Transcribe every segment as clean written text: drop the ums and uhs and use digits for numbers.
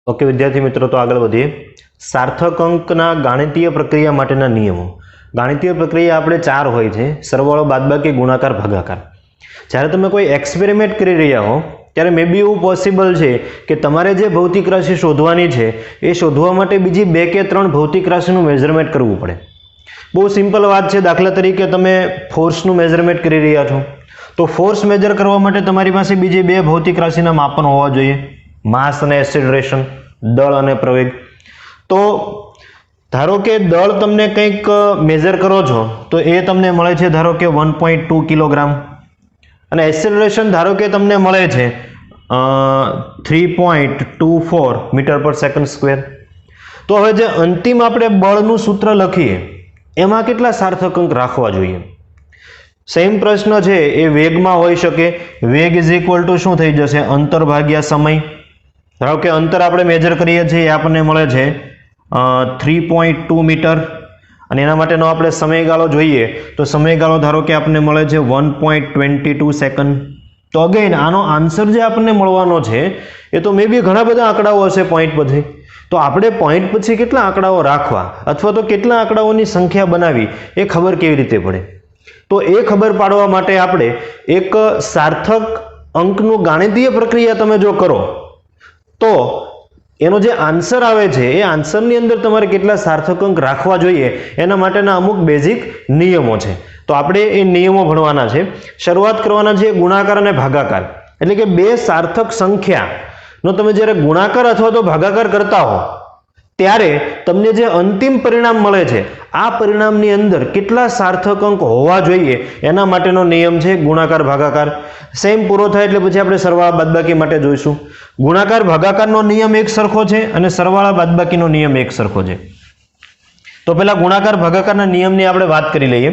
Okay विद्यार्थी मित्रों, तो आगे बढ़ीए। सार्थक अंकना गाणितीय प्रक्रिया माटेना नियमो। गाणितीय प्रक्रिया આપણે ચાર હોય છે: સરવાળો, બાદબાકી, ગુણાકાર, ભાગાકાર. જ્યારે તમે કોઈ એક્સપેરિમેન્ટ કરી રહ્યા હો ત્યારે મે બી એવું પોસિબલ છે કે તમારે જે ભૌતિક રાશિ શોધવાની છે એ શોધવા માટે બીજી બે કે ત્રણ ભૌતિક રાશિનું મેઝરમેન્ટ કરવું પડે. બહુ સિમ્પલ વાત છે. દાખલા તરીકે તમે ફોર્સનું મેઝરમેન્ટ કરી રહ્યા છો તો ફોર્સ મેજર કરવા માટે તમારી પાસે બીજી બે ભૌતિક રાશિના માપન હોવા જોઈએ: માસ અને એક્સેલરેશન, દળ અને પ્રવેગ. તો ધારો કે દળ તમને કંઈક મેજર કરો છો તો એ તમને મળે છે ધારો કે 1.2 કિલોગ્રામ, અને એક્સેલરેશન ધારો કે તમને મળે છે 3.24 મીટર પર સેકન્ડ સ્ક્વેર. તો હવે જે અંતિમ આપણે બળનું સૂત્ર લખીએ એમાં કેટલા સાર્થક અંક રાખવા જોઈએ? સેમ પ્રશ્ન છે એ વેગમાં હોઈ શકે. વેગ ઇઝ ઇક્વલ ટુ શું થઈ જશે? અંતર ભાગ્યા સમય. ધારો કે અંતર આપણે મેજર કરીએ છીએ એ આપણને મળે છે 3.2 મીટર, અને એના માટેનો આપણે સમયગાળો જોઈએ તો સમયગાળો ધારો કે આપણને મળે છે 1.22 સેકન્ડ. તો અગેન આનો આન્સર જે આપણને મળવાનો છે એ તો મે બી ઘણા બધા આંકડાઓ હશે પોઈન્ટ પછી. તો આપણે પોઈન્ટ પછી કેટલા આંકડાઓ રાખવા અથવા તો કેટલા આંકડાઓની સંખ્યા બનાવી એ ખબર કેવી રીતે પડે? તો એ ખબર પાડવા માટે આપણે એક સાર્થક અંકનું ગાણિતીય પ્રક્રિયા તમે જો કરો તો એનો જે આન્સર આવે છે એ આન્સરની અંદર તમારે કેટલા સાર્થક અંક રાખવા જોઈએ એના માટેના અમુક બેઝિક નિયમો છે. તો આપણે એ નિયમો ભણવાના છે. શરૂઆત કરવાના છે ગુણાકાર અને ભાગાકાર. એટલે કે બે સાર્થક સંખ્યાનો તમે જ્યારે ગુણાકાર અથવા તો ભાગાકાર કરતા હો ત્યારે તમને જે અંતિમ પરિણામ મળે છે આ પરિણામની અંદર કેટલા સાર્થક અંક હોવા જોઈએ એના માટેનો નિયમ છે ગુણાકાર ભાગાકાર. સેમ પૂરો થાય એટલે પછી આપણે સરવાળા બાદબાકી માટે જોઈશું. ગુણાકાર ભાગાકારનો નિયમ એક સરખો છે અને સરવાળા બાદબાકીનો નિયમ એક સરખો છે. તો પહેલા ગુણાકાર ભાગાકારના નિયમની આપણે વાત કરી લઈએ.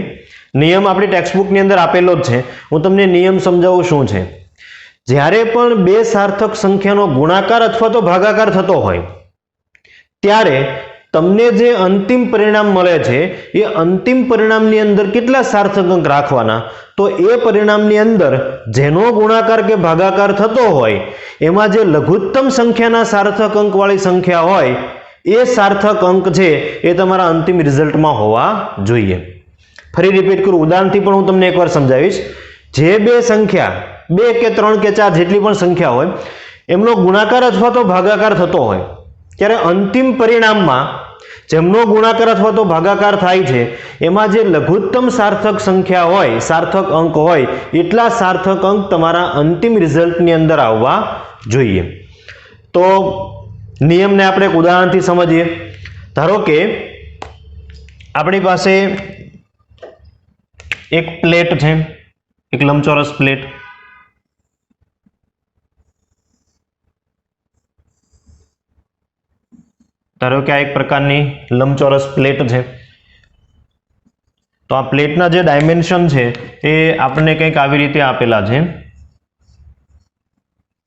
નિયમ આપણી ટેક્સ્ટબુકની અંદર આપેલો જ છે. હું તમને નિયમ સમજાવું શું છે. જ્યારે પણ બે સાર્થક સંખ્યાનો ગુણાકાર અથવા તો ભાગાકાર થતો હોય ત્યારે તમને જે અંતિમ પરિણામ મળે છે એ અંતિમ પરિણામની અંદર કેટલા સાર્થક અંક રાખવાના? તો એ પરિણામની અંદર જેનો ગુણાકાર કે ભાગાકાર થતો હોય એમાં જે લઘુત્તમ સંખ્યાના સાર્થક અંક વાળી સંખ્યા હોય એ સાર્થક અંક છે એ તમારા અંતિમ રિઝલ્ટમાં હોવા જોઈએ. ફરી રિપીટ કરું, ઉદાહરણથી પણ હું તમને એકવાર સમજાવીશ. જે બે સંખ્યા, બે કે ત્રણ કે ચાર જેટલી પણ સંખ્યા હોય એમનો ગુણાકાર અથવા તો ભાગાકાર થતો હોય ત્યારે અંતિમ પરિણામમાં જેમનો ગુણાકાર અથવા તો ભાગાકાર થાય છે એમાં જે લઘુત્તમ સાર્થક સંખ્યા હોય, સાર્થક અંક હોય એટલા સાર્થક અંક તમારા અંતિમ રિઝલ્ટની અંદર આવવા જોઈએ. તો નિયમને આપણે એક ઉદાહરણથી સમજીએ. ધારો કે આપણી પાસે એક પ્લેટ છે, એક લંબચોરસ પ્લેટ. ધારો કે આ એક પ્રકારની લંબચોરસ પ્લેટ છે. તો આ પ્લેટના જે ડાયમેન્શન છે એ આપણને કંઈક આવી રીતે આપેલા છે: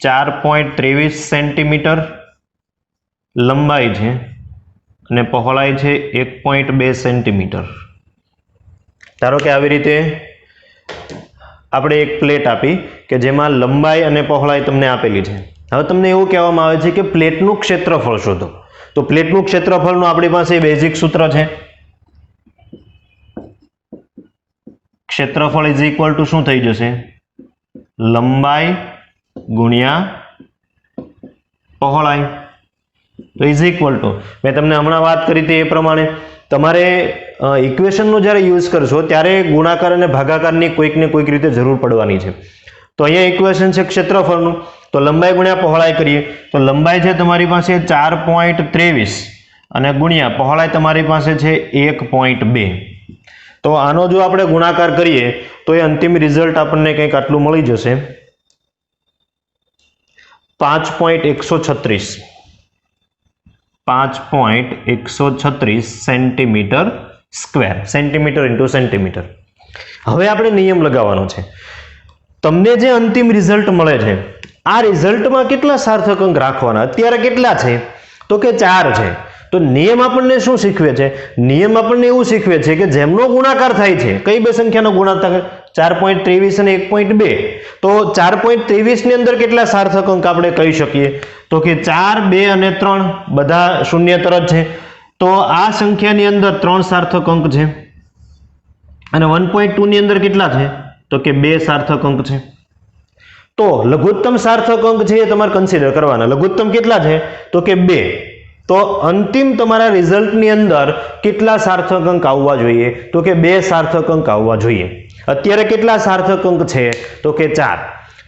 4.23 સેન્ટીમીટર લંબાઈ છે અને પહોળાઈ છે 1.2 સેન્ટીમીટર. ધારો કે આવી રીતે આપણે એક પ્લેટ આપી કે જેમાં લંબાઈ અને પહોળાઈ તમને આપેલી છે. હવે તમને એવું કહેવામાં આવે છે કે પ્લેટનું ક્ષેત્રફળ શોધો. તો પ્લેટનું ક્ષેત્રફળનું આપણી પાસે બેઝિક સૂત્ર છે. ક્ષેત્રફળ ઇઝ ઇક્વલ ટુ શું થઈ જશે? લંબાઈ ગુણ્યા પહોળાઈ. તો ઇઝ ઇક્વલ ટુ મેં તમને હમણાં વાત કરી હતી એ પ્રમાણે તમારે ઇક્વેશનનો જ્યારે યુઝ કરશો ત્યારે ગુણાકાર અને ભાગાકારની કોઈક ને કોઈક રીતે જરૂર પડવાની છે. તો અહીંયા ઇક્વેશન છે ક્ષેત્રફળનું. તો લંબાઈ ગુણ્યા પહોળાઈ કરીએ તો લંબાઈ છે તમારી પાસે 4.23 અને ગુણ્યા પહોળાઈ તમારી પાસે છે 1.2. તો આનો જો આપણે ગુણાકાર કરીએ તો એ અંતિમ રિઝલ્ટ આપણને કંઈક આટલું મળી જશે: 5.136 centimetre square. Centimetre into centimetre. હવે આપણે નિયમ લગાવવાનો છે. તમને જે અંતિમ રિઝલ્ટ મળે છે આ રિઝલ્ટમાં કેટલા સાર્થક અંક રાખવાના? અત્યારે કેટલા છે? તો કે 4 છે. તો નિયમ આપણને શું શીખવે છે? નિયમ આપણને એવું શીખવે છે કે જેમનો ગુણાકાર થાય છે, કઈ બે સંખ્યાનો ગુણાકાર? 4.23 અને 1.2. તો 4.23 ની અંદર કેટલા સાર્થક અંક આપણે કહી શકીએ? તો કે 4, 2 અને 3 બધા શૂન્યતર જ છે. તો આ સંખ્યાની અંદર 3 સાર્થક અંક છે. અને 1.2 ની અંદર કેટલા છે? તો કે 2 સાર્થક અંક છે. તો લઘુત્તમ સાર્થક અંક છે એ તમારે કન્સિડર કરવાના. લઘુત્તમ કેટલા છે? તો કે 2. તો અંતિમ તમારા રિઝલ્ટની અંદર કેટલા સાર્થક અંક આવવા જોઈએ? તો કે 2 સાર્થક અંક આવવા જોઈએ. અત્યારે કેટલા સાર્થક અંક છે? તો કે 4.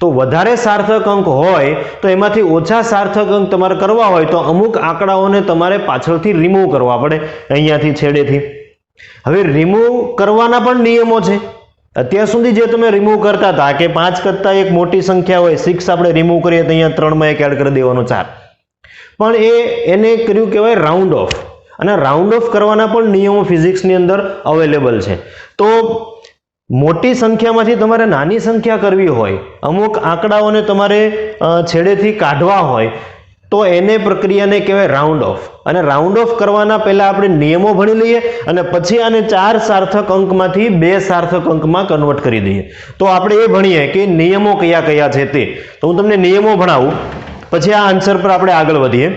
તો વધારે સાર્થક અંક હોય તો એમાંથી ઓછા સાર્થક અંક તમારે કરવા હોય તો અમુક આંકડાઓને તમારે પાછળથી રિમૂવ કરવા પડે, અહીંયાથી છેડેથી. હવે રિમૂવ કરવાના પણ નિયમો છે. અત્યાર સુધી જે તમે રિમૂવ કરતા હતા કે 5 કરતા એક મોટી સંખ્યા હોય, 6 આપણે રિમૂવ કરીએ તો અહીંયા 3 માં 1 એડ કરી દેવાનો 4. પણ એને કર્યું કહેવાય રાઉન્ડ ઓફ. અને રાઉન્ડ ઓફ કરવાના પણ નિયમો ફિઝિક્સની અંદર અવેલેબલ છે. તો મોટી સંખ્યામાંથી તમારે નાની સંખ્યા કરવી હોય, અમુક આંકડાઓને તમારે છેડેથી કાઢવા હોય, તો એને પ્રક્રિયાને કહેવાય રાઉન્ડ ઓફ. અને રાઉન્ડ ઓફ કરવાના પહેલા આપણે નિયમો ભણી લઈએ અને પછી આને 4 સાર્થક અંકમાંથી 2 સાર્થક અંકમાં કન્વર્ટ કરી દઈએ. તો આપણે એ ભણીએ કે નિયમો કયા કયા છે તે. તો હું તમને નિયમો ભણાવું, પછી આ આન્સર પર આપણે આગળ વધીએ.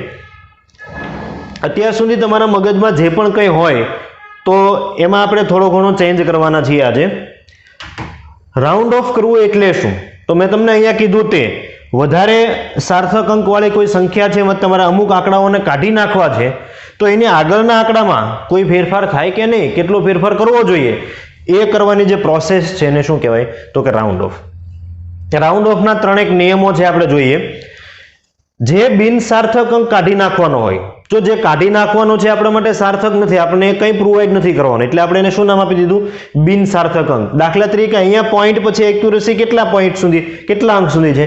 અત્યાર સુધી તમારા મગજમાં જે પણ કંઈ હોય તો એમાં આપણે થોડો ઘણો ચેન્જ કરવાના છીએ આજે. રાઉન્ડ ઓફ કરવું એટલે શું? તો મેં તમને અહીંયા કીધું તે વધારે સાર્થક અંક વાળી કોઈ સંખ્યા છે, એમાં તમારે અમુક આંકડાઓને કાઢી નાખવા છે, તો એની આગળના આંકડામાં કોઈ ફેરફાર થાય કે નહીં, કેટલો ફેરફાર કરવો જોઈએ, એ કરવાની જે પ્રોસેસ છે એને શું કહેવાય? તો કે રાઉન્ડ ઓફ. રાઉન્ડ ઓફના 3 નિયમો છે, આપણે જોઈએ. જે બિનસાર્થક અંક કાઢી નાખવાનો હોય, જો જે કાઢી નાખવાનો છે આપણા માટે સાર્થક નથી, આપણે કંઈ પ્રોવાઈડ નથી કરવાનું, એટલે આપણે એને શું નામ આપી દીધું? બિનસાર્થક અંક. દાખલા તરીકે અહીંયા પોઈન્ટ પછી એક્યુરેસી કેટલા પોઈન્ટ સુધી, કેટલા અંક સુધી છે?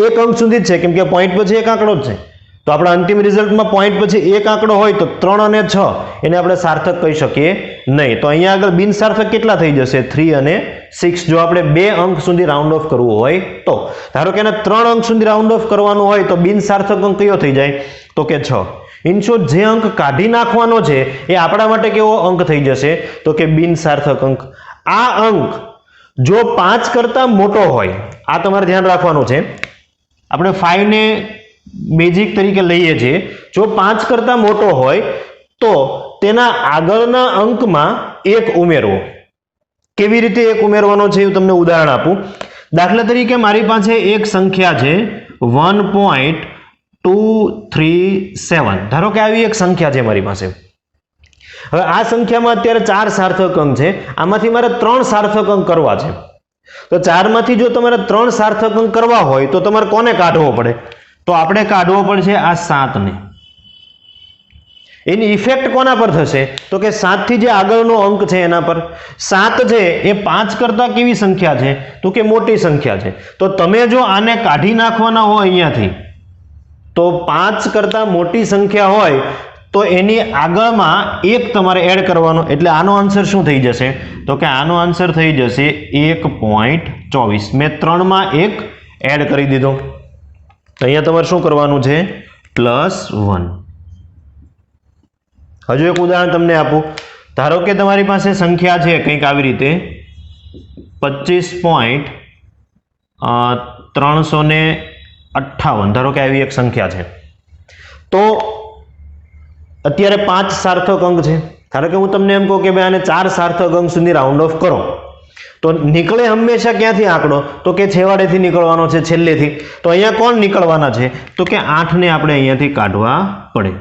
1 અંક સુધી જ છે, કેમ કે પોઈન્ટ પછી એક આંકડો જ છે. તો આપણા અંતિમ રિઝલ્ટમાં પોઈન્ટ પછી એક આંકડો હોય તો 3 અને 6 એને આપણે સાર્થક કહી શકીએ નહીં. તો અહીંયા આગળ બિનસાર્થક કેટલા થઈ જશે? 3 અને 6. જો આપણે 2 અંક સુધી રાઉન્ડ ઓફ કરવું હોય તો. ધારો કે એને 3 અંક સુધી રાઉન્ડ ઓફ કરવાનું હોય તો બિનસાર્થક અંક કયો થઈ જાય? તો કે 6. ઇન શોર્ટ, જે અંક કાઢી નાખવાનો છે એ આપણા માટે કેવો અંક થઈ જશે? તો કે બિનસાર્થક અંક. આ અંક જો 5 કરતા મોટો હોય, આ તમારે ધ્યાન રાખવાનું છે. આપણે 5 ને બેઝિક તરીકે લઈએ છીએ. જો 5 કરતા મોટો હોય તો તેના આગળના અંકમાં 1 ઉમેરવો. કેવી રીતે 1 ઉમેરવાનો છે હું તમને ઉદાહરણ આપું. દાખલા તરીકે મારી પાસે એક સંખ્યા છે 1.237. ધારો કે આવી એક સંખ્યા છે મારી પાસે. હવે આ સંખ્યામાં અત્યારે 4 સાર્થક અંક છે, આમાંથી મારે 3 સાર્થક અંક કરવા છે. તો 4 માંથી જો તમારે 3 સાર્થક અંક કરવા હોય તો તમારે કોને કાઢવો પડે? તો આપણે કાઢવો પડશે આ 7 ને. એની ઇફેક્ટ કોના પર થશે? તો કે 7 થી જે આગળનો અંક છે એના પર. 7 છે એ 5 કરતા કેવી સંખ્યા છે? તો કે મોટી સંખ્યા છે. તો તમે જો આને કાઢી નાખવાના હોય અહીંયાથી, તો 5 કરતા મોટી સંખ્યા હોય તો એની આગળમાં 1 તમારે એડ કરવાનો. એટલે આનો આન્સર શું થઈ જશે? તો કે આનો આન્સર થઈ જશે 1.24. મેં 3 માં 1 એડ કરી દીધો. અહીંયા તમારે શું કરવાનું છે? +1. હજુ એક ઉદાહરણ તમને આપું. ધારો કે તમારી પાસે સંખ્યા છે કંઈક આવી રીતે 25.358. ધારો કે આવી એક સંખ્યા છે. તો અત્યારે 5 સાર્થક અંક છે. ધારો કે હું તમને એમ કહું કે ભાઈ આને 4 સાર્થક અંક સુધી રાઉન્ડ ઓફ કરો, તો નીકળે હંમેશા ક્યાંથી આંકડો? તો કે છેવાડેથી નીકળવાનો છે, છેલ્લેથી. તો અહીંયા કોણ નીકળવાના છે? તો કે 8 ને આપણે અહીંયાથી કાઢવા પડે.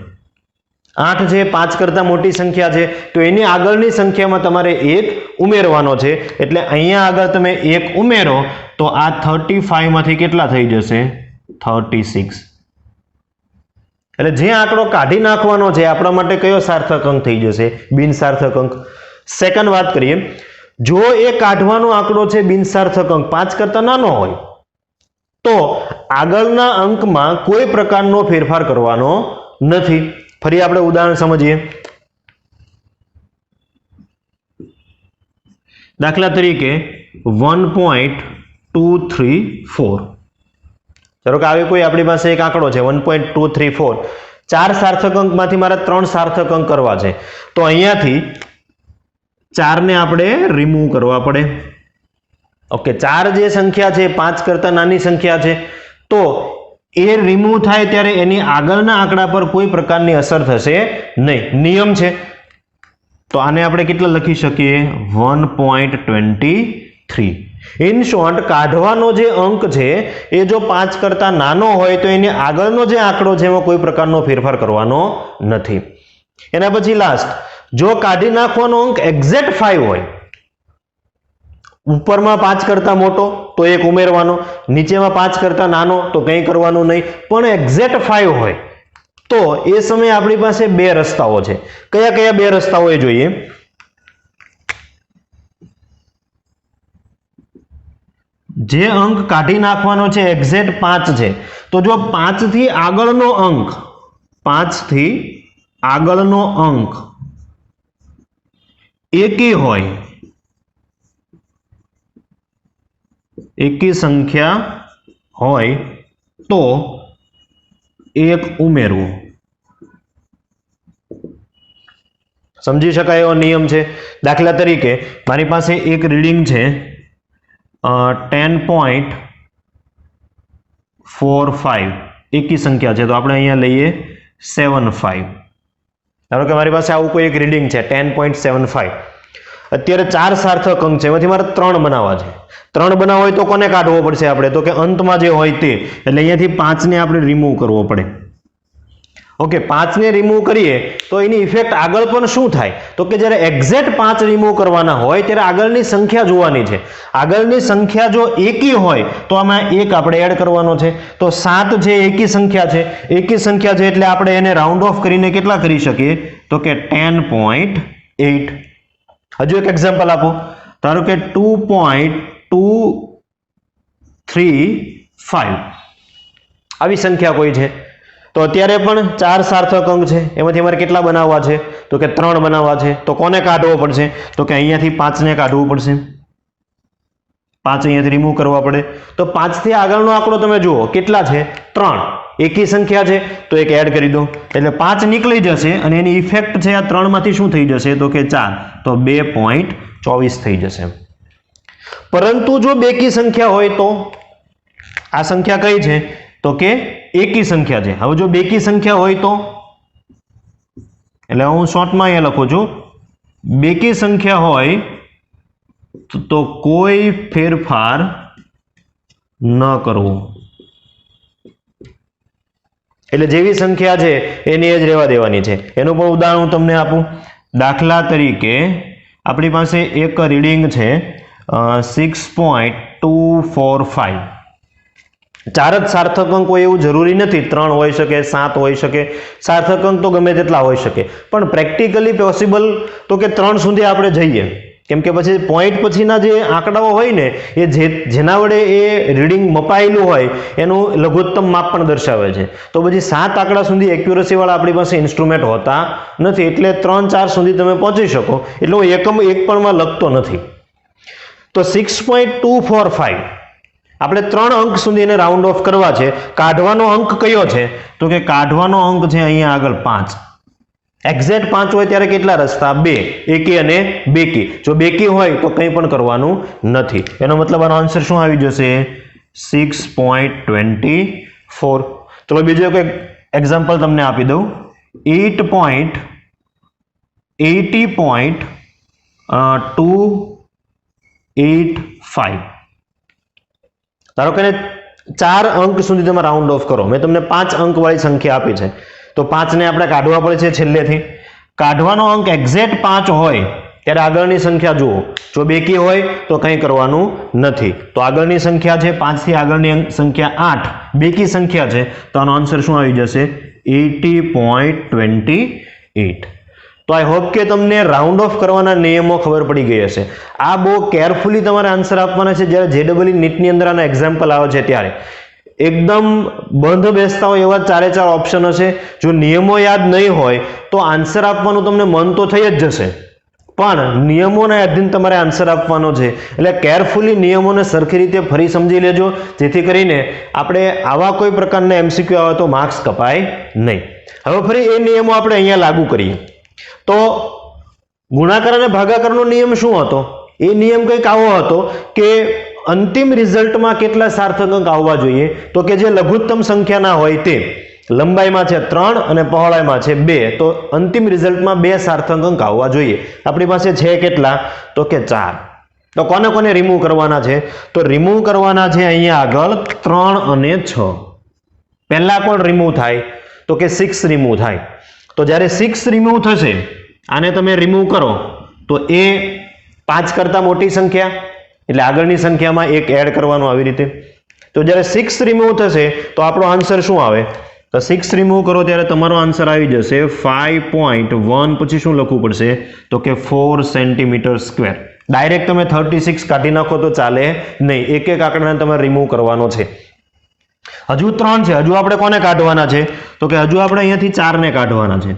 8 છે 5 કરતા મોટી સંખ્યા છે, તો એની આગળની સંખ્યામાં તમારે 1 ઉમેરવાનો છે. એટલે અહીંયા આગળ તમે 1 ઉમેરો તો આ 35 માંથી કેટલા થઈ જશે? 36. એટલે જે આંકડો કાઢી નાખવાનો છે આપણા માટે કયો સાર્થક અંક થઈ જશે? બિનસાર્થક અંક. સેકન્ડ વાત કરીએ. જો એ કાઢવાનો આંકડો છે બિનસાર્થક અંક 5 કરતા નાનો હોય તો આગળના અંકમાં કોઈ પ્રકારનો ફેરફાર કરવાનો નથી. ફરી આપણે ઉદાહરણ સમજીએ. દાખલા તરીકે 1.234. ધારો કે આવી કોઈ આપણી પાસે એક આંકડો છે 1.234. 4 સાર્થક અંકમાંથી મારે 3 સાર્થક અંક કરવા છે, તો અહીંયાથી 4 ને આપણે રિમૂવ કરવા પડે. ઓકે, 4 જે સંખ્યા છે 5 કરતા નાની સંખ્યા છે, તો એ રિમૂવ થાય ત્યારે એની આગળના આંકડા પર કોઈ પ્રકારની અસર થશે નહીં. નિયમ છે. તો આને આપણે કેટલા લખી શકીએ? 1.23. ઇન શોર્ટ, કાઢવાનો જે અંક છે એ જો 5 કરતા નાનો હોય તો એની આગળનો જે આંકડો છે એમાં કોઈ પ્રકારનો ફેરફાર કરવાનો નથી. એના પછી લાસ્ટ, જો કાઢી નાખવાનો અંક એક્ઝેક્ટ 5 હોય, ઉપરમાં 5 કરતા મોટો તો 1 ઉમેરવાનો, નીચેમાં 5 કરતા નાનો તો કંઈ કરવાનું નહીં, પણ એક્ઝેક્ટ 5 હોય તો એ સમયે આપણી પાસે બે રસ્તાઓ છે. કયા કયા બે રસ્તાઓ એ જોઈએ. જે અંક કાઢી નાખવાનો છે એક્ઝેક્ટ 5 છે, તો જો 5 થી આગળનો અંક એકી હોય, એકી સંખ્યા હોય તો 1 ઉમેરવું. સમજી શકાય એવો નિયમ છે. દાખલા તરીકે મારી પાસે એક રીડિંગ છે 10.45, એકી સંખ્યા છે, તો આપણે અહીંયા લઈએ 75. ધારો કે મારી પાસે આવું કોઈ એક રીડિંગ છે 10.75. અત્યારે 4 સાર્થક અંક છે, એમાંથી મારે 3 બનાવવા છે. 3 બનાવવા હોય તો કોને કાઢવો પડશે આપણે? તો કે અંતમાં જે હોય તે. એટલે અહીંયાથી 5 ને આપણે રિમૂવ કરવો પડે. ઓકે, 5 ને રિમૂવ કરીએ તો એની ઇફેક્ટ આગળ પણ શું થાય? તો કે જ્યારે એક્ઝેક્ટ 5 રિમૂવ કરવાના હોય ત્યારે આગળની સંખ્યા જોવાની છે. આગળની સંખ્યા જો એકી હોય તો આમાં 1 આપણે એડ કરવાનો છે. તો 7 છે એકી સંખ્યા છે, એકી સંખ્યા છે એટલે આપણે એને રાઉન્ડ ઓફ કરીને કેટલા કરી શકીએ? તો કે 10.8. હજુ એક એક્ઝામ્પલ આપો. ધારો કે 2.235 આવી સંખ્યા કોઈ છે, તો અત્યારે પણ 4 સાર્થક અંક છે, એમાંથી અમારે કેટલા બનાવવા છે? તો કે 3 બનાવવા છે. તો કોને કાઢવો પડશે? તો કે અહીંયાથી 5 ને કાઢવું પડશે. 5 અહીંયાથી રિમૂવ કરવા પડે. તો 5 થી આગળનો આંકડો તમે જુઓ કેટલા છે? 3. એકી સંખ્યા છે તો એક એડ કરી દો એટલે 5 નીકળી જશે અને એની ઇફેક્ટ છે આ 3 માંથી શું થઈ જશે? તો કે 4, તો 2.24 થઈ જશે. પરંતુ જો બેકી સંખ્યા હોય તો આ સંખ્યા કઈ છે? તો કે એકી સંખ્યા છે. હવે જો બેકી સંખ્યા હોય તો, એટલે હું શોર્ટમાં અહીંયા લખું છું, બેકી સંખ્યા હોય તો કોઈ ફેરફાર ન કરવો. એટલે જેવી સંખ્યા છે એની જ રહેવા દેવાની છે. એનું પણ ઉદાહરણ હું તમને આપું. દાખલા તરીકે આપણી પાસે એક રીડિંગ છે 6.245. 4 જ સાર્થક અંક હોય એવું જરૂરી નથી. 3 હોઈ શકે, 7 હોઈ શકે, સાર્થક અંક તો ગમે તેટલા હોઈ શકે, પણ પ્રેક્ટિકલી પોસિબલ તો કે 3 સુધી આપણે જઈએ. કેમ કે પછી પોઈન્ટ પછીના જે આંકડાઓ હોય ને એ જેના વડે એ રીડિંગ મપાયેલું હોય એનું લઘુત્તમ માપ પણ દર્શાવે છે. તો પછી 7 આંકડા સુધી એક્યુરસી વાળા આપણી પાસે ઇન્સ્ટ્રુમેન્ટ હોતા નથી, એટલે 3-4 સુધી તમે પહોંચી શકો. એટલે હું એક પણ લખતો નથી. તો 6.245 આપણે 3 અંક સુધી એને રાઉન્ડ ઓફ કરવા છે. કાઢવાનો અંક કયો છે? તો કે કાઢવાનો અંક છે અહીંયા આગળ 5. એક્ઝેક્ટ 5 હોય ત્યારે કેટલા રસ્તા? 2, એકી અને બેકી. જો બેકી હોય તો કંઈ પણ કરવાનું નથી. એનો મતલબ આનો આન્સર શું આવી જશે? 6.24. ચલો બીજો એક એક્ઝામ્પલ તમને આપી દઉં. 80.285. ધારો કે 4 અંક સુધી તમે રાઉન્ડ ઓફ કરો. મેં તમને 5 અંક વાળી સંખ્યા આપી છે, તો 5 ને આપણે કાઢવા પડે છે છેલ્લેથી. કાઢવાનો અંક એક્ઝેક્ટ 5 હોય ત્યારે આગળની સંખ્યા જુઓ. જો બેકી હોય તો કંઈ કરવાનું નથી. તો આગળની સંખ્યા છે 5 થી આગળની સંખ્યા 8, બેકી સંખ્યા છે, તો આનો આન્સર શું આવી જશે? 80.28. તો આઈ હોપ કે તમને રાઉન્ડ ઓફ કરવાના નિયમો ખબર પડી ગઈ હશે. આ બહુ કેરફુલી તમારે આન્સર આપવાના છે. જ્યારે JEE નીટની અંદર આના એક્ઝામ્પલ આવે છે ત્યારે એકદમ બંધ બેસતા હોય એવા 4 ઓપ્શન હશે. જો નિયમો યાદ નહીં હોય તો આન્સર આપવાનું તમને મન તો થઈ જ જશે, પણ નિયમોના આધીન તમારે આન્સર આપવાનો છે, એટલે કેરફુલી નિયમોને સરખી રીતે ફરી સમજી લેજો, જેથી કરીને આપણે આવા કોઈ પ્રકારના એમસીક્યુ આવે તો માર્ક્સ કપાય નહીં. હવે ફરી એ નિયમો આપણે અહીંયા લાગુ કરીએ તો ગુણાકાર અને ભાગાકારનો નિયમ શું હતો? એ નિયમ કંઈક આવો હતો કે અંતિમ રિઝલ્ટમાં કેટલા સાર્થક અંક આવવા જોઈએ, તો કે જે લઘુત્તમ સંખ્યાના હોય તે લંબાઈમાં છે 3 અને પહોળાઈમાં છે 2, તો અંતિમ રિઝલ્ટમાં 2 સાર્થક અંક આવવા જોઈએ. આપણી પાસે છે કેટલા? તો કે 4. તો કોને કોને રિમૂવ કરવાના છે? તો રિમૂવ કરવાના છે અહીંયા આગળ 3 અને 6. પહેલા કોણ રિમૂવ થાય? તો કે 6 રિમૂવ થાય. તો જ્યારે 6 રિમૂવ થશે, આને તમે રિમૂવ કરો તો એ 5 કરતા મોટી સંખ્યા, એટલે આગળની સંખ્યામાં 1 એડ કરવાનું આવી રીતે. તો જ્યારે 6 રિમૂવ થશે તો આપણો આન્સર શું આવે? તો 6 રિમૂવ કરો ત્યારે તમારો આન્સર આવી જશે 5.1. પછી શું લખવું પડશે? તો કે 4 સેન્ટીમીટર સ્ક્વેર. ડાયરેક્ટ તમે 36 કાઢી નાખો તો ચાલે નહીં, એક એક આંકડાને તમે રિમૂવ કરવાનો છે. હજુ 3 છે, હજુ આપણે કોને કાઢવાના છે? તો કે હજુ આપણે અહીંયાથી 4 ને કાઢવાના છે.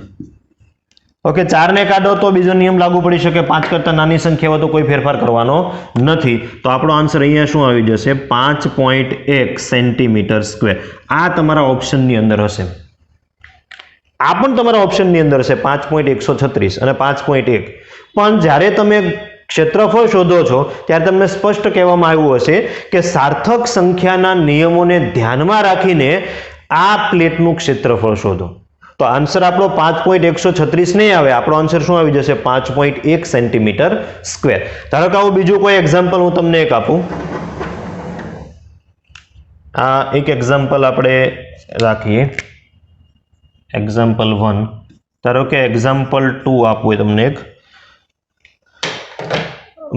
ઓકે, 4 ને કાઢો તો બીજો નિયમ લાગુ પડી શકે, 5 કરતા નાની સંખ્યા હોય તો કોઈ ફેરફાર કરવાનો નથી. તો આપણો આન્સર અહીંયા શું આવી જશે? 5.1 સેન્ટીમીટર સ્ક્વેર. આ તમારા ઓપ્શનની અંદર હશે, આ પણ તમારા ઓપ્શનની અંદર છે 5.136 અને 5.1. પણ જ્યારે તમે ક્ષેત્રફળ શોધો છો ત્યારે તમને સ્પષ્ટ કહેવામાં આવ્યું હશે કે સાર્થક સંખ્યાના નિયમોને ધ્યાનમાં રાખીને આ પ્લેટનું ક્ષેત્રફળ શોધો. તો આન્સર આપણો 5.136 નહીં આવે, આપણો આન્સર શું આવી જશે? 5.1 સેન્ટીમીટર સ્ક્વેર. ધારો કે આવું બીજું કોઈ એક્ઝામ્પલ હું તમને એક આપું. આ એક એક્ઝામ્પલ આપણે રાખીએ, એક્ઝામ્પલ 1. ધારો કે એક્ઝામ્પલ 2 આપવું હોય તમને એક.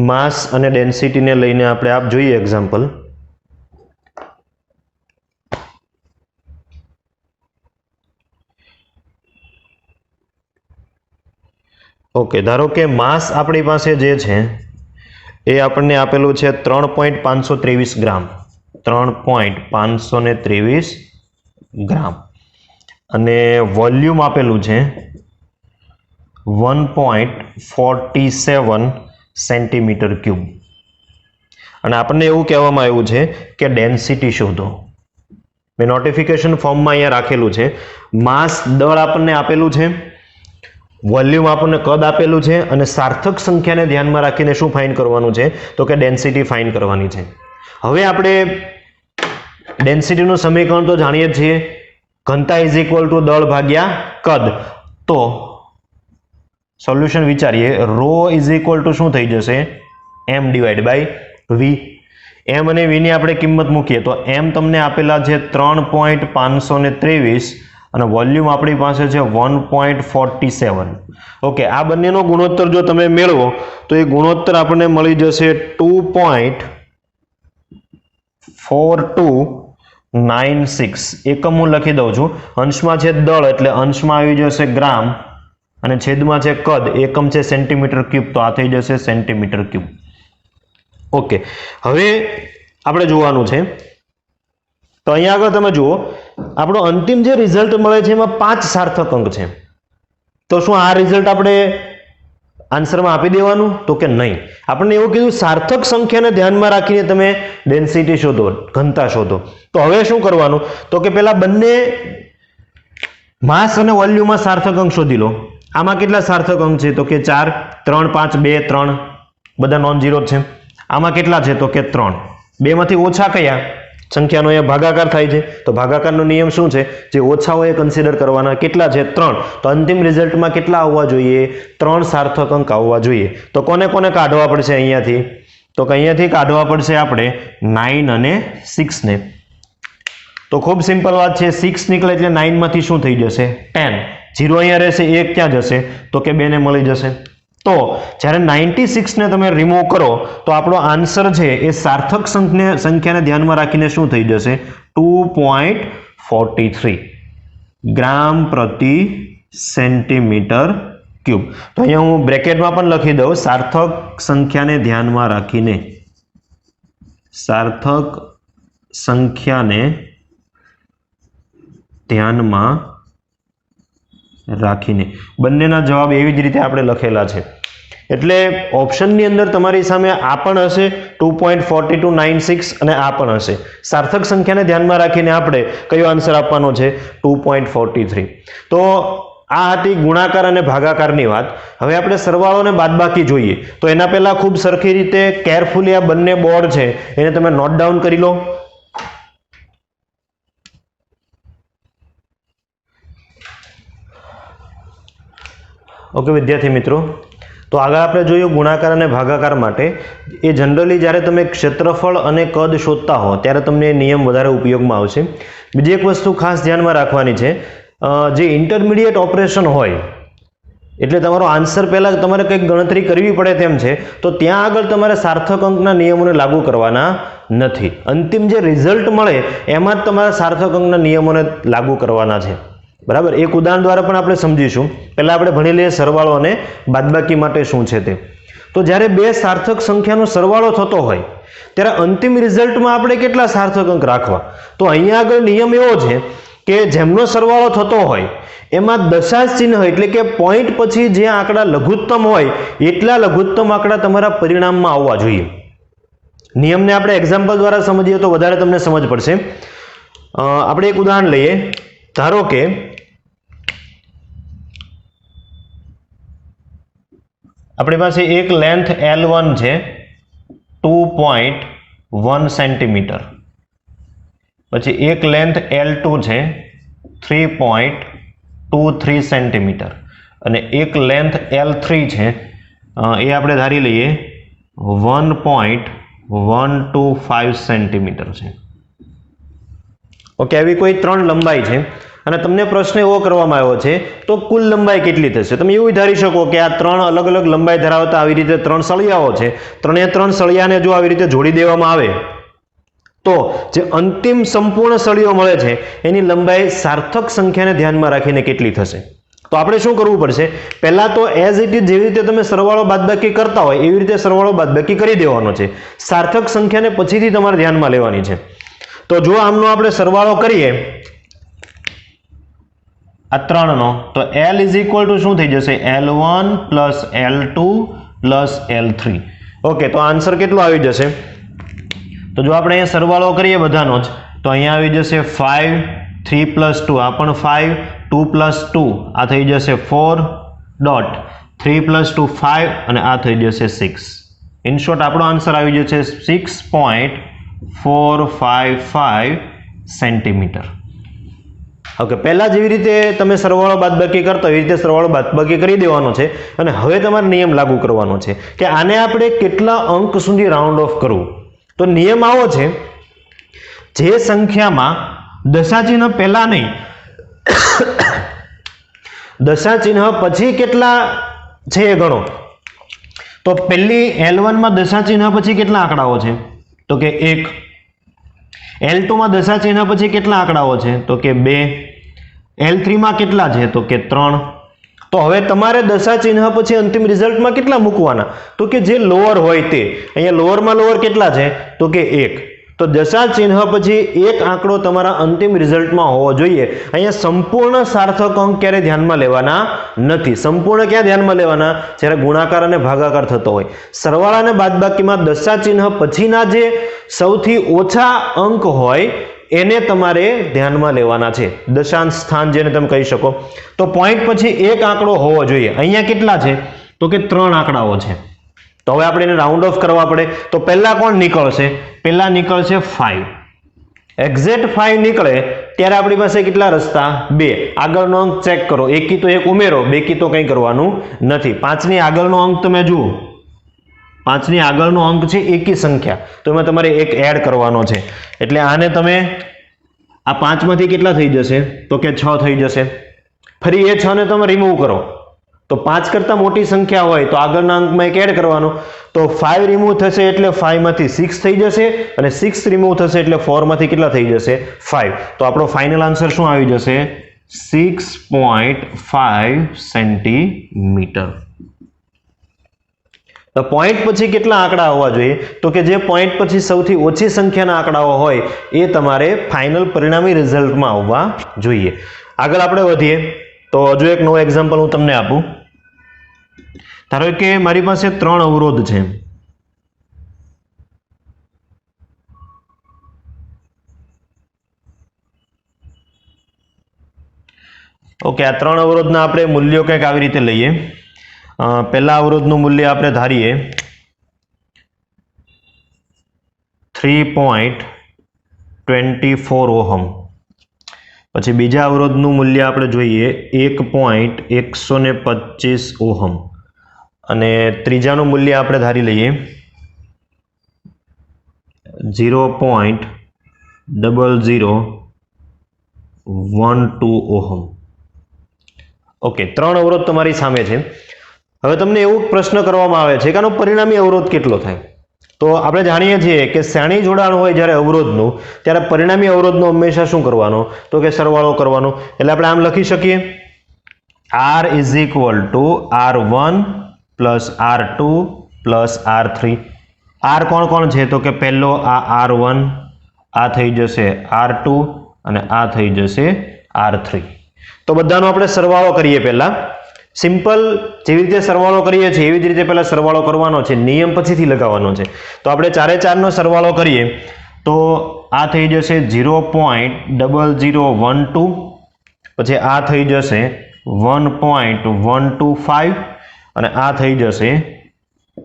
માસ અને ડેન્સિટીને લઈને આપણે આપ જોઈએ એક્ઝામ્પલ. ઓકે, ધારો કે માસ આપણી પાસે જે છે એ આપણને આપેલું છે 3.523 ગ્રામ, 3.523 ગ્રામ, અને વોલ્યુમ આપેલું છે 1.47 સેન્ટીમીટર ક્યુબ, અને આપણને એવું કહેવામાં આવ્યું છે કે ડેન્સિટી શોધો. મેં નોટિફિકેશન ફોર્મમાં અહીંયા રાખેલું છે. માસ દળ આપણને આપેલું છે, વોલ્યુમ આપણને કદ આપેલું છે, અને સાર્થક સંખ્યાને ધ્યાનમાં રાખીને શું ફાઇન્ડ કરવાનું છે? તો કે ડેન્સિટી ફાઇન્ડ કરવાની છે. હવે આપણે ડેન્સિટીનું સમીકરણ તો જાણીએ જ છીએ, ઘનતા ઇઝ ઇક્વલ ટુ દળ ભાગ્યા કદ. તો સોલ્યુશન વિચારીએ, રો ઇઝ ઇક્વલ ટુ શું થઈ જશે? m divide by v. m અને v ની આપણે કિંમત મૂકીએ તો m તમને આપેલા છે 3.523 અને વોલ્યુમ આપણી પાસે છે 1.47. ઓકે, આ બંનેનો ગુણોત્તર જો તમે મેળવો તો એ ગુણોત્તર આપણને મળી જશે 2.4296. એકમ હું લખી દઉં છું. અંશમાં છે દળ એટલે અંશમાં આવી જશે ગ્રામ, અને છેદમાં છે કદ, એકમ છે સેન્ટીમીટર ક્યુબ, તો આ થઈ જશે સેન્ટીમીટર ક્યુબ. ઓકે, હવે આપણે જોવાનું છે. તો અહીંયા આગળ તમે જુઓ, આપણો અંતિમ જે રિઝલ્ટ મળે છે એમાં 5 સાર્થક અંક છે. તો શું આ રિઝલ્ટ આપણે આન્સરમાં આપી દેવાનું? તો કે નહીં. આપણને એવું કીધું સાર્થક સંખ્યાને ધ્યાનમાં રાખીને તમે ડેન્સિટી શોધો, ઘનતા શોધો. તો હવે શું કરવાનું? તો કે પેલા બંને માસ અને વોલ્યુમમાં સાર્થક અંક શોધી લો. આમાં કેટલા સાર્થક અંક છે? તો કે 4, 3, 5, 2, 3, બધા નોન ઝીરો છે. આમાં કેટલા છે? તો કે 3. 2 માંથી ઓછા કયા? સંખ્યાનો એ ભાગાકાર થાય છે, તો ભાગાકારનો નિયમ શું છે? જે ઓછા હોય એ કન્સિડર કરવાના. કેટલા છે? 3. તો અંતિમ રિઝલ્ટમાં કેટલા આવવા જોઈએ? 3 સાર્થક અંક આવવા જોઈએ. તો કોને કોને કાઢવા પડશે અહીંયાથી? તો કે અહીંયાથી કાઢવા પડશે આપણે 9 અને 6 ને. તો ખૂબ સિમ્પલ વાત છે, 6 નીકળે એટલે 9 માંથી શું થઈ જશે? 10. 0 અહીંયા રહેશે, 1 ક્યાં જશે? તો કે 2 ને મળી જશે. તો જ્યારે 96 ને તમે રિમૂવ કરો તો આપણો આન્સર છે એ સાર્થક સંખ્યાને ધ્યાનમાં રાખીને શું થઈ જશે? 2.43 ગ્રામ પ્રતિ સેન્ટીમીટર ક્યુબ. તો અહીંયા હું બ્રેકેટમાં પણ લખી દઉં, સાર્થક સંખ્યાને ધ્યાનમાં રાખીને, સાર્થક સંખ્યાને ધ્યાનમાં રાખીને. બંનેના જવાબ એવી જ રીતે આપણે લખેલા છે. એટલે ઓપ્શનની અંદર તમારી સામે આ પણ હશે 2.4296 અને આ પણ હશે. સાર્થક સંખ્યાને ધ્યાનમાં રાખીને આપણે કયો આન્સર આપવાનો છે 2.43. તો આ હતી ગુણાકાર અને ભાગાકારની વાત. હવે આપણે સરવાળો અને બાદબાકી જોઈએ. તો એના પહેલા ખૂબ સરખી રીતે કેરફુલી આ બંને બોર્ડ છે એને તમે નોટ ડાઉન કરી લો. ઓકે વિદ્યાર્થી મિત્રો, તો આગળ આપણે જોયું ગુણાકાર અને ભાગાકાર માટે. એ જનરલી જ્યારે તમે ક્ષેત્રફળ અને કદ શોધતા હો ત્યારે તમને એ નિયમ વધારે ઉપયોગમાં આવશે. બીજી એક વસ્તુ ખાસ ધ્યાનમાં રાખવાની છે, જે ઇન્ટરમીડિયેટ ઓપરેશન હોય એટલે તમારો આન્સર પહેલાં તમારે કંઈક ગણતરી કરવી પડે તેમ છે, તો ત્યાં આગળ તમારે સાર્થક અંકના નિયમોને લાગુ કરવાના નથી. અંતિમ જે રિઝલ્ટ મળે એમાં જ તમારે સાર્થક અંકના નિયમોને લાગુ કરવાના છે. બરાબર, એક ઉદાહરણ દ્વારા પણ આપણે સમજીશું. પહેલાં આપણે ભણી લઈએ સરવાળો અને બાદબાકી માટે શું છે તે. તો જ્યારે બે સાર્થક સંખ્યાનો સરવાળો થતો હોય ત્યારે અંતિમ રિઝલ્ટમાં આપણે કેટલા સાર્થક અંક રાખવા? તો અહીંયા આગળ નિયમ એવો છે કે જેમનો સરવાળો થતો હોય એમાં દશાંશ ચિહ્ન એટલે કે પોઈન્ટ પછી જે આંકડા લઘુત્તમ હોય એટલા લઘુત્તમ આંકડા તમારા પરિણામમાં આવવા જોઈએ. નિયમને આપણે એક્ઝામ્પલ દ્વારા સમજીએ તો વધારે તમને સમજ પડશે. આપણે એક ઉદાહરણ લઈએ. ધારો કે આપણી પાસે એક લેન્થ L1 છે 2.1 સેન્ટીમીટર, પછી એક લેન્થ L2 છે 3.23 સેન્ટીમીટર અને એક લેન્થ L3 છે એ આપણે ધારી લઈએ 1.125 સેન્ટીમીટર છે. ઓકે, આવી કોઈ ત્રણ લંબાઈ છે અને તમને પ્રશ્ન એવો કરવામાં આવ્યો છે તો કુલ લંબાઈ કેટલી થશે? તમે એવું ધારી શકો કે આ ત્રણ અલગ અલગ લંબાઈ ધરાવતા આવી રીતે ત્રણ સળિયાઓ છે, ત્રણે ત્રણ સળિયાને જો આવી રીતે જોડી દેવામાં આવે તો જે અંતિમ સંપૂર્ણ સળિયો મળે છે એની લંબાઈ સાર્થક સંખ્યાને ધ્યાનમાં રાખીને કેટલી થશે? તો આપણે શું કરવું પડશે? પહેલા તો એઝ ઇટ ઇઝ જેવી રીતે તમે સરવાળો બાદબાકી કરતા હોય એવી રીતે સરવાળો બાદબાકી કરી દેવાનો છે. સાર્થક સંખ્યાને પછીથી તમારે ધ્યાનમાં લેવાની છે. તો જો આમનો આપણે સરવાળો કરીએ આ ત્રણનો, તો L ઇઝ ઇક્વલ ટુ શું થઈ જશે? L1 plus L2 plus L3. Okay, તો આન્સર કેટલો આવી જશે? તો જો આપણે અહીંયા સરવાળો કરીએ બધાનો જ તો અહીંયા આવી જશે 5, 3 પ્લસ 2 આ પણ 5, 2 પ્લસ 2 આ થઈ જશે 4 ડોટ 3 પ્લસ 2 5 અને આ થઈ જશે 6. ઇન શોર્ટ આપણો આન્સર આવી જશે 6.455 સેન્ટીમીટર. ઓકે, પહેલા જેવી રીતે તમે સરવાળો બાદબાકી કરતા એવી રીતે સરવાળો બાદબાકી કરી દેવાનો છે અને હવે તમારે નિયમ લાગુ કરવાનો છે કે આને આપણે કેટલા અંક સુધી રાઉન્ડ ઓફ કરવું. તો નિયમ આવો છે, જે સંખ્યામાં દશાચિહ્ન પહેલા નહીં દશાચિહ્ન પછી કેટલા છે એ ગણો. તો પહેલી L1 માં દશાચિહ્ન પછી કેટલા આંકડાઓ છે? તો કે 1. L2 માં દશાચિહ્ન પછી કેટલા આંકડાઓ છે? તો કે 2. L3 માં કેટલા છે? તો કે 3. તો હવે તમારે દશાચિહ્ન પછી અંતિમ રિઝલ્ટમાં કેટલા મૂકવાના? તો કે જે લોઅર હોય તે. અહીંયા લોઅરમાં લોઅર કેટલા છે? તો કે 1. તો દશાચિહ્ન પછી એક આંકડો તમારા અંતિમ રિઝલ્ટમાં હોવો જોઈએ. અહીંયા સંપૂર્ણ સાર્થક અંક ક્યારે ધ્યાનમાં લેવાના નથી. સંપૂર્ણ ક્યાં ધ્યાનમાં લેવાના? જ્યારે ગુણાકાર અને ભાગાકાર થતો હોય. સરવાળા અને બાદબાકીમાં દશાચિહ્ન પછીના જે સૌથી ઓછા અંક હોય એને તમારે ધ્યાનમાં લેવાના છે. દશાંશ સ્થાન જેને તમે કહી શકો. તો પોઈન્ટ પછી એક આંકડો હોવો જોઈએ. અહીંયા કેટલા છે? તો કે 3 આંકડાઓ છે. તો હવે આપણે એને રાઉન્ડ ઓફ કરવા પડે. તો પહેલા કોણ નીકળશે? પહેલા નીકળશે 5. એક્ઝેક્ટ 5 નીકળે ત્યારે આપણી પાસે કેટલા રસ્તા? 2. આગળનો અંક ચેક કરો. એકી તો એક ઉમેરો, બેકી તો કંઈ કરવાનું નથી. 5 ની આગળનો અંક તમે જુઓ. 5 ની આગળનો અંક છે એકી સંખ્યા, તો એમાં તમારે એક એડ કરવાનો છે. એટલે આને તમે આ 5 માંથી કેટલા થઈ જશે? તો કે 6 થઈ જશે. ફરી એ 6 ને તમે રિમૂવ કરો તો 5 કરતા મોટી સંખ્યા હોય તો આગળના અંકમાં એક એડ કરવાનો. તો 5 રિમૂવ થશે એટલે 5 માંથી 6 થઈ જશે અને 6 રિમૂવ થશે એટલે 4 માંથી કેટલા થઈ જશે? 5. તો આપણો ફાઇનલ આન્સર શું આવી જશે? 6.5 સેન્ટીમીટર. તો પોઈન્ટ પછી કેટલા આંકડા હોવા જોઈએ? તો કે જે પોઈન્ટ પછી સૌથી ઓછી સંખ્યાના આંકડાઓ હોય એ તમારે ફાઇનલ પરિણામી રિઝલ્ટમાં આવવા જોઈએ. આગળ આપણે વધીએ તો હજુ એક નવો એક્ઝામ્પલ હું તમને આપું. ધારો કે મારી પાસે 3 અવરોધ છે. ઓકે, આ 3 અવરોધના આપણે મૂલ્યો કંઈક આવી રીતે લઈએ. પહેલા અવરોધનું મૂલ્ય આપણે ધારીએ 3.24 ઓહમ. પછી બીજા અવરોધનું મૂલ્ય આપણે જોઈએ 1.125 ઓહમ. અને ત્રીજાનું મૂલ્ય આપણે ધારી લઈએ 0.0012 ઓહમ. ઓકે, 3 અવરોધ તમારી સામે છે. હવે તમને એવું પ્રશ્ન કરવામાં આવે છે કે આનો પરિણામી અવરોધ કેટલો થાય. તો આપણે જાણીએ છીએ કે શ્રેણી જોડાણ હોય જ્યારે અવરોધનું, ત્યારે પરિણામી અવરોધનો હંમેશા શું કરવાનો, તો કે સરવાળો કરવાનો. એટલે આપણે આમ લખી શકીએ R = R1 + R2 + R3. R કોણ કોણ છે, તો કે પહેલો આ R1, આ થઈ જશે R2 અને આ થઈ જશે R3. તો બધાનો આપણે સરવાળો કરીએ. પહેલા સિમ્પલ જેવી રીતે સરવાળો કરીએ છીએ એવી જ રીતે પહેલા સરવાળો કરવાનો છે, નિયમ પછીથી લગાવવાનો છે. તો આપણે 4 નો સરવાળો કરીએ તો આ થઈ જશે 0.0012, પછી આ થઈ જશે 1.125 અને આ થઈ જશે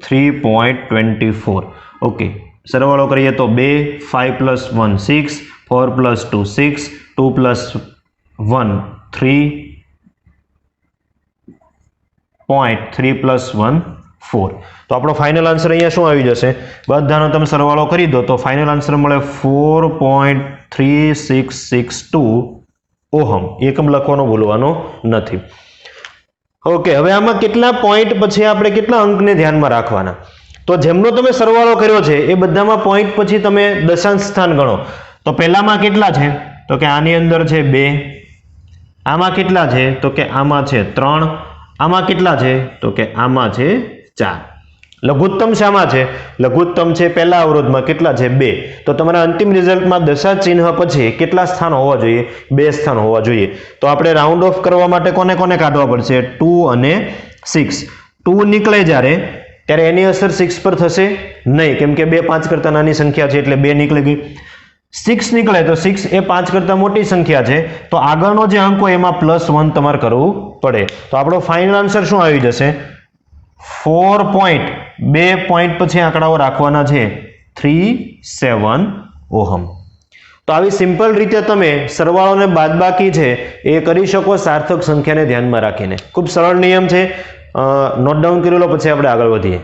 3.24. ઓકે, સરવાળો કરીએ તો 2, 5 + 1 6, 4 + 2 6, 2 + 1 3, 3 + 1 4. તો આપણો ફાઇનલ આન્સર અહીંયા શું આવી જશે, બધાનો તમે સરવાળો કરી દો તો ફાઇનલ આન્સર મળે 4.3662 ઓહમ. એકમ લખવાનો ભૂલવાનો નથી. ઓકે, હવે આમાં કેટલા પોઈન્ટ પછી આપણે કેટલા અંકને ધ્યાનમાં રાખવાના, તો જેમનો તમે સરવાળો કર્યો છે એ બધામાં પોઈન્ટ પછી તમે દશાંશ સ્થાન ગણો. તો પહેલામાં કેટલા છે, તો કે આની અંદર છે 2, આમાં કેટલા છે, તો કે આમાં છે 3, આમાં કેટલા છે, તો કે આમાં છે 4. લઘુત્તમ શામાં છે, લઘુત્તમ છે પહેલા અવરોધમાં, કેટલા છે 2. તો તમારા અંતિમ રિઝલ્ટમાં દશાંશ ચિહ્ન પછી કેટલા સ્થાન હોવા જોઈએ, 2 સ્થાન હોવા જોઈએ. તો આપણે રાઉન્ડ ઓફ કરવા માટે કોને કોને કાઢવા પડશે, 2 અને 6. 2 નીકળે જ્યારે ત્યારે એની અસર 6 પર થશે નહીં, કેમ કે 2 5 કરતા નાની સંખ્યા છે એટલે 2 નીકળી ગઈ. 6 નીકળે તો 6 એ 5 કરતા મોટી સંખ્યા છે, તો આગળનો જે અંક હોય એમાં +1 તમારે કરવું પડે. તો આપણો ફાઇનલ આન્સર શું આવી જશે, 4 પોઈન્ટ, 2 પોઈન્ટ પછી આંકડાઓ રાખવાના છે 37 ઓહમ. તો આવી સિમ્પલ રીતે તમે સરવાળો અને બાદબાકી છે એ કરી શકો સાર્થક સંખ્યાને ધ્યાનમાં રાખીને. ખૂબ સરળ નિયમ છે, નોટ ડાઉન કરી લો પછી આપણે આગળ વધીએ.